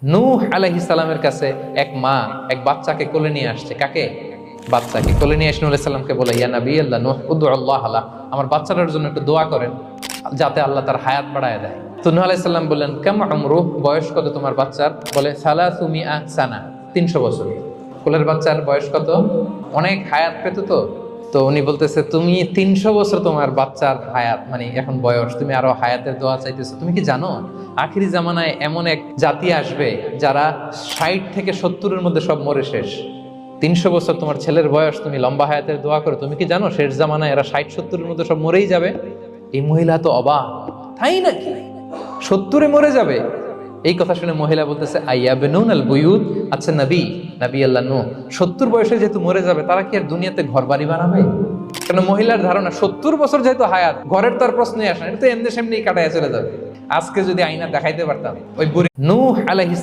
নূহ আলাইহিস সালামের কাছে এক মা এক বাচ্চাকে কোলে নিয়ে আসছে। কাকে? বাচ্চাকে কোলে নিয়ে এসে নূহ আলাইহিস সালামকে বলে, ইয়া নবী আল্লাহ নূহ উদউ আল্লাহ আলা, আমার বাচ্চাটার জন্য একটু দোয়া করেন যাতে আল্লাহ তার হায়াত বাড়ায় দেয়। তো নূহ আলাইহিস সালাম বললেন, কাম উমরুহ, বয়স কত তোমার বাচ্চার? বলে সালাসু মিআ সানা, 300 বছর। কোলের বাচ্চার বয়স কত? অনেক হায়াত পেত তো। তো উনি বলতেছে, তুমি 300 বছর তোমার বাচ্চার হায়াত, মানে এখন বয়স, তুমি আরো হায়াতের দোয়া চাইতেছো। তুমি কি জানো আখিরি জামানায় এমন এক জাতি আসবে যারা 60 থেকে 70-এর মধ্যে সব মরে শেষ। 300 বছর তোমার ছেলের বয়স, তুমি লম্বা হায়াতের দোয়া করো, তুমি কি জানো শেষ জামানায় এরা 60-70-এর মধ্যে সব মরেই যাবে? এই মহিলা তো অবাক, তাই নাকি 70-এ মরে যাবে? এই কথা শুনে মহিলা বলতেছে, আইয়া বেনুনাল বুয়ুত, আচ্ছা নবী আল্লাহ নূহ 70 বয়সে যেহেতু মরে যাবে, তারা কি আর দুনিয়াতে ঘর বাড়ি বানাবে? কারণ মহিলার ধারণা 70 বছর যেহেতু হায়াত, ঘরের তার প্রশ্নই আসে না, এটা তো এমনি সেমনি কাটায় চলে যাবে। আজকে যদি আইনা দেখাইতে পারতাম ওই বুড়ি নূহ আলাইহিস